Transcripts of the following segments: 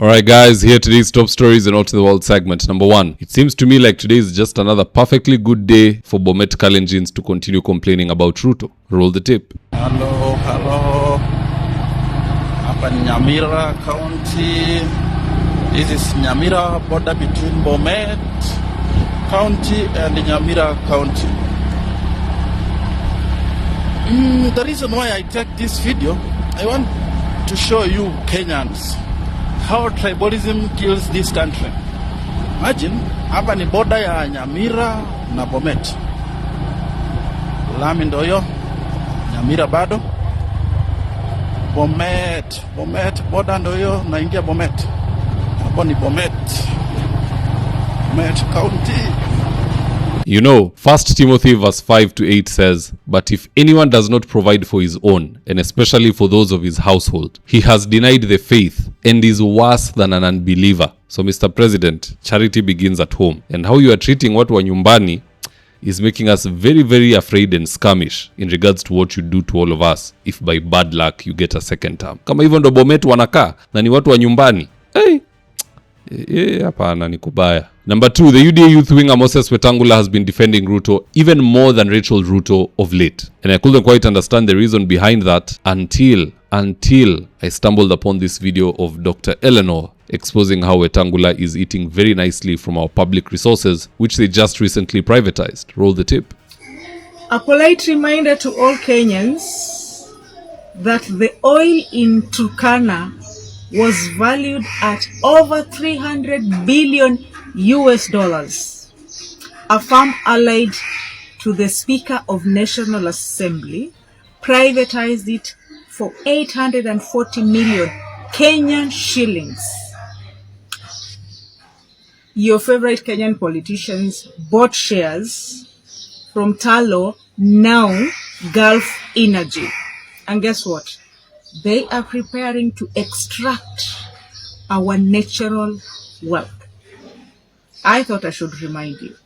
Alright guys, here today's top stories and out to the world segment. Number 1. It seems to me like today is just another perfectly good day for Bomet Kalenjins to continue complaining about Ruto. Roll the tape. Hello. Hapa ni Nyamira County. This is Nyamira, border between Bomet County and Nyamira County. The reason why I take this video, I want to show you Kenyans how tribalism kills this country. Imagine, hapa ni border ya Nyamira na Bomet. Lami ndoyo, Nyamira bado. Bomet, border ndoyo, naingia Bomet. Hapa ni Bomet County. You know, 1 Timothy verse 5 to 8 says, "But if anyone does not provide for his own, and especially for those of his household, he has denied the faith and is worse than an unbeliever." So Mr. President, charity begins at home. And how you are treating watu wa nyumbani is making us very, very afraid and skirmish in regards to what you do to all of us if by bad luck you get a second term. Kama hivyo ndo Bomet wanakaa na ni watu wa nyumbani. Hey! Hapana ni kubaya. Number 2, the UDA youth winger Moses Wetangula has been defending Ruto even more than Rachel Ruto of late. And I couldn't quite understand the reason behind that until I stumbled upon this video of Dr. Eleanor exposing how Wetangula is eating very nicely from our public resources, which they just recently privatized. Roll the tape. A polite reminder to all Kenyans that the oil in Turkana was valued at over $300 billion. A firm allied to the Speaker of National Assembly privatized it for 840 million Kenyan shillings. Your favorite Kenyan politicians bought shares from Talo, now Gulf Energy. And guess what? They are preparing to extract our natural wealth. I thought I should remind you.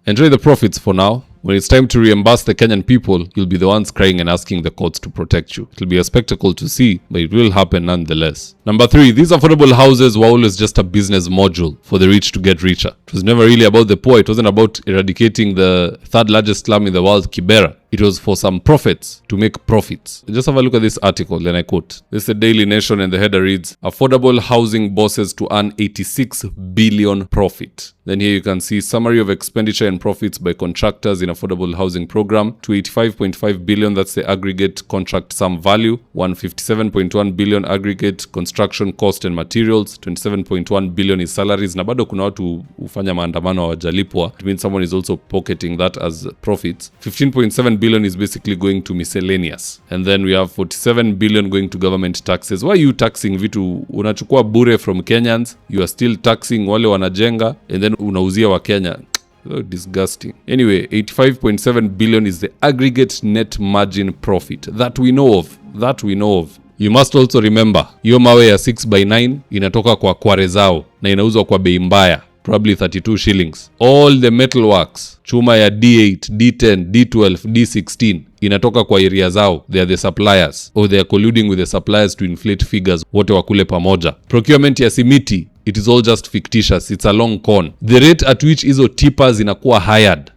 Enjoy the profits for now. When it's time to reimburse the Kenyan people, you'll be the ones crying and asking the courts to protect you. It'll be a spectacle to see, but it will happen nonetheless. Number 3, these affordable houses were always just a business module for the rich to get richer. It was never really about the poor. It wasn't about eradicating the third largest slum in the world, Kibera. It was for some prophets to make profits. Just have a look at this article, and I quote. This is the Daily Nation, and the header reads, "Affordable housing bosses to earn 86 billion profit." Then here you can see summary of expenditure and profits by contractors in affordable housing program. 285.5 billion, that's the aggregate contract sum value. 157.1 billion aggregate construction cost and materials. 27.1 billion is salaries. Na bado kuna watu hufanya maandamano hawajalipwa. It means someone is also pocketing that as profits. 15.7 billion is basically going to miscellaneous. And then we have 47 billion going to government taxes. Why are you taxing vitu unachukua bure from Kenyans? You are still taxing wale wanajenga and then unauzia wa Kenya. So disgusting. Anyway, 85.7 billion is the aggregate net margin profit that we know of. You must also remember, hiyo mawe ya 6x9 inatoka kwa kware zao na inauzwa kwa bei mbaya. Probably 32 shillings. All the metalworks, chuma ya D8, D10, D12, D16, inatoka kwa area zao. They are the suppliers. Or they are colluding with the suppliers to inflate figures. Wote wakule pamoja. Procurement ya simiti, it is all just fictitious. It's a long con. The rate at which hizo tippers inakuwa hired.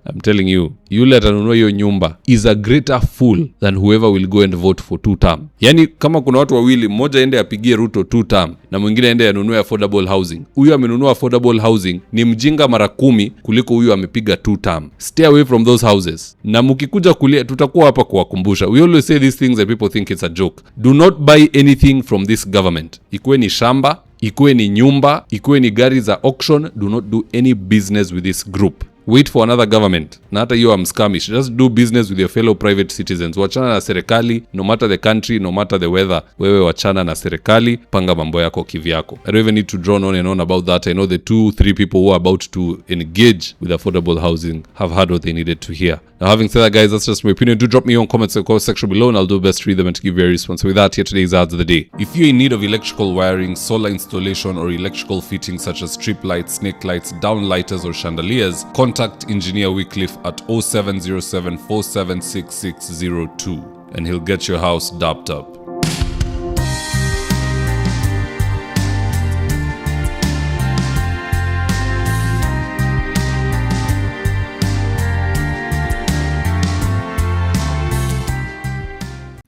I'm telling you, yule atanunua hiyo nyumba is a greater fool than whoever will go and vote for 2 term. Yani kama kuna watu wawili, mmoja ende apigie Ruto 2 term na mwingine ende anunue affordable housing. Huyu amenunua affordable housing ni mjinga mara 10 kuliko huyu amepiga 2 term. Stay away from those houses. Na mkikuja kulia tutakuwa hapa kuwakumbusha. We always say these things and people think it's a joke. Do not buy anything from this government. Ikuwe ni shamba, ikuwe ni nyumba, ikuwe ni gari za auction, do not do any business with this group. Wait for another government. Na hata hiyo amskamish. Just do business with your fellow private citizens. Wachana na serikali, no matter the country, no matter the weather. Wewe wachana na serikali, panga mambo yako kivyako. I don't even need to drone on and on about that. I know the 2-3 people who are about to engage with affordable housing have heard what they needed to hear. Now, having said that, guys, that's just my opinion. Do drop me your comments in the comment section below and I'll do best to read them and to give you a response. With that, here today's ads of the day. If you're in need of electrical wiring, solar installation, or electrical fittings such as strip lights, snake lights, downlighters, or chandeliers, contact Engineer Wycliffe at 0707 476 602 and he'll get your house dapped up.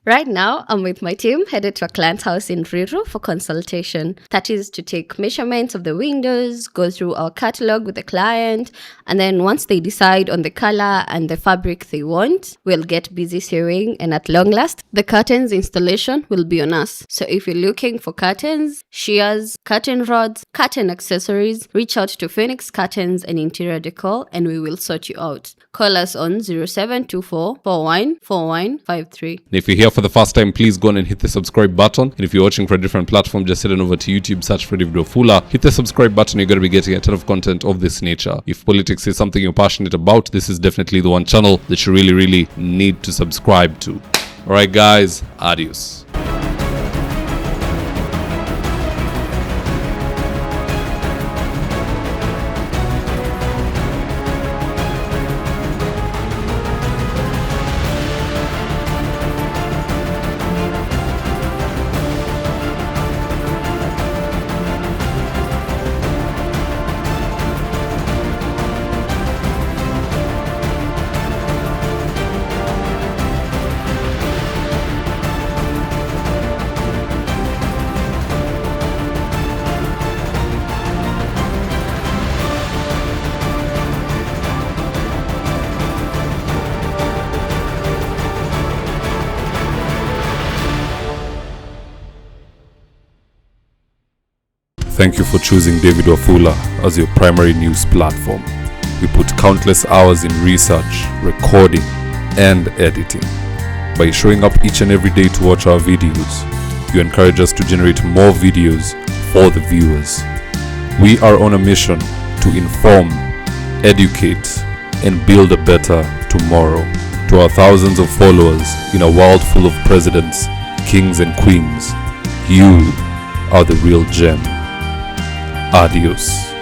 Right now, I'm with my team headed to a client's house in Ruiru for consultation. That is to take measurements of the windows, go through our catalog with the client, and then once they decide on the color and the fabric they want, we'll get busy sewing, and at long last, the curtains installation will be on us. So if you're looking for curtains, shears, curtain rods, curtain accessories, reach out to Phoenix Curtains and Interior Decor and we will sort you out. Call us on 0724 414153. And if you're here for the first time, please go on and hit the subscribe button. And if you're watching for a different platform, just head on over to YouTube, search for David Wafula, hit the subscribe button. You're going to be getting a ton of content of this nature. If politics is something you're passionate about, this is definitely the one channel that you really need to subscribe to. Alright guys, adios. Thank you for choosing David Wafula as your primary news platform. We put countless hours in research, recording, and editing. By showing up each and every day to watch our videos, you encourage us to generate more videos for the viewers. We are on a mission to inform, educate, and build a better tomorrow. To our thousands of followers in a world full of presidents, kings, and queens, you are the real gem. Adios.